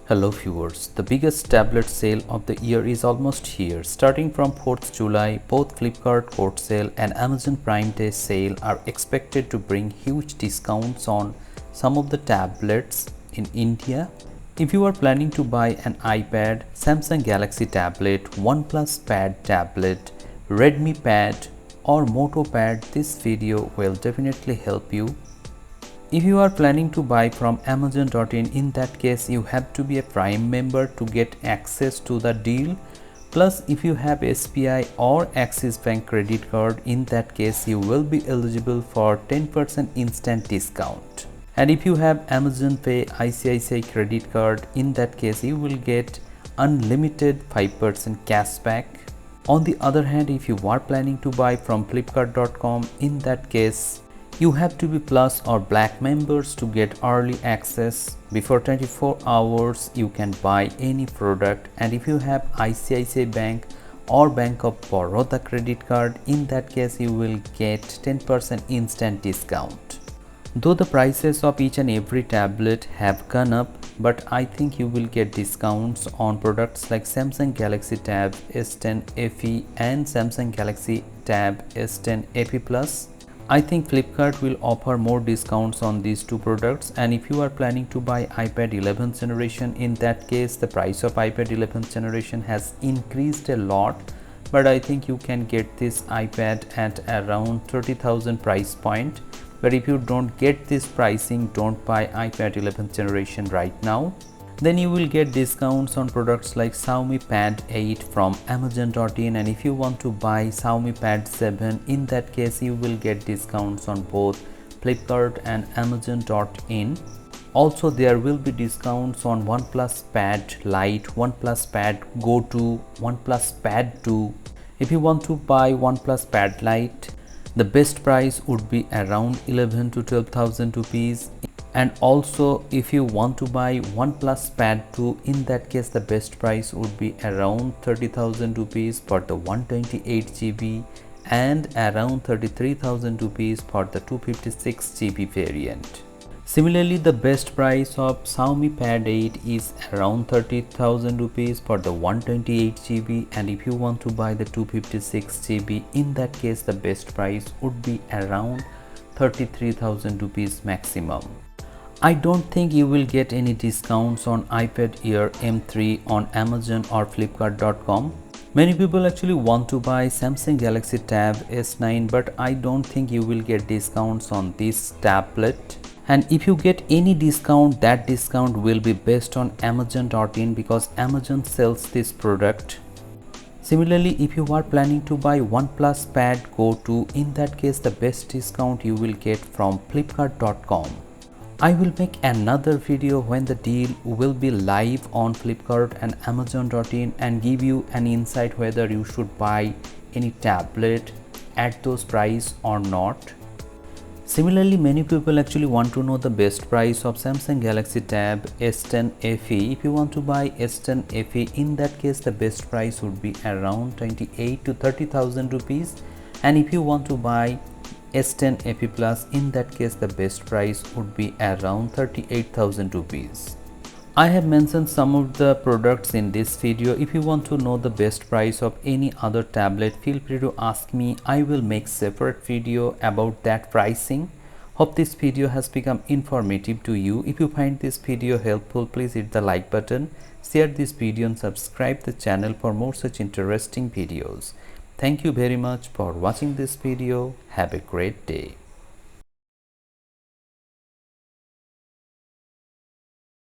Hello viewers, the biggest tablet sale of the year is almost here. Starting from 4th July, both Flipkart Core Sale and Amazon Prime Day Sale are expected to bring huge discounts on some of the tablets in India. If you are planning to buy an iPad, Samsung Galaxy tablet, Oneplus Pad tablet, Redmi Pad or Moto Pad, this video will definitely help you. If you are planning to buy from Amazon.in that case you have to be a Prime member to get access to the deal. Plus if you have SBI or Axis Bank credit card, in that case you will be eligible for 10% instant discount. And if you have Amazon Pay ICICI credit card, in that case you will get unlimited 5% cashback. On the other hand, if you are planning to buy from Flipkart.com, in that case you have to be Plus or Black members to get early access. Before 24 hours you can buy any product. And if you have ICICI Bank or Bank of Baroda credit card, in that case you will get 10% instant discount. Though the prices of each and every tablet have gone up, but I think you will get discounts on products like Samsung Galaxy Tab S10 FE and Samsung Galaxy Tab S10 FE Plus. I think Flipkart will offer more discounts on these two products. And if you are planning to buy iPad 11th generation, in that case the price of iPad 11th generation has increased a lot, but I think you can get this iPad at around 30,000 price point. But if you don't get this pricing, don't buy iPad 11th generation right now. Then you will get discounts on products like Xiaomi Pad 8 from Amazon.in, and if you want to buy Xiaomi Pad 7, in that case you will get discounts on both Flipkart and Amazon.in. Also there will be discounts on OnePlus Pad Lite, OnePlus Pad Go 2, OnePlus Pad 2. If you want to buy OnePlus Pad Lite, the best price would be around 11 to 12,000 rupees. And also if you want to buy OnePlus Pad 2, in that case the best price would be around 30,000 rupees for the 128 GB and around 33,000 rupees for the 256 GB variant. Similarly, the best price of Xiaomi Pad 8 is around 30,000 rupees for the 128 GB, and if you want to buy the 256 GB, in that case the best price would be around 33,000 rupees maximum. I don't think you will get any discounts on iPad Air M3 on Amazon or Flipkart.com. Many people actually want to buy Samsung Galaxy Tab S9, but I don't think you will get discounts on this tablet. And if you get any discount, that discount will be based on Amazon.in because Amazon sells this product. Similarly, if you are planning to buy OnePlus Pad Go 2, in that case the best discount you will get from Flipkart.com. I will make another video when the deal will be live on Flipkart and Amazon.in and give you an insight whether you should buy any tablet at those price or not. Similarly, many people actually want to know the best price of Samsung Galaxy Tab S10 FE. If you want to buy S10 FE, in that case the best price would be around 28 to 30,000 rupees. And if you want to buy S10 FE Plus, in that case the best price would be around 38,000 rupees. I have mentioned some of the products in this video. If you want to know the best price of any other tablet, feel free to ask me. I will make separate video about that pricing. Hope this video has become informative to you. If you find this video helpful, please hit the like button, share this video and subscribe the channel for more such interesting videos. Thank you very much for watching this video. Have a great day.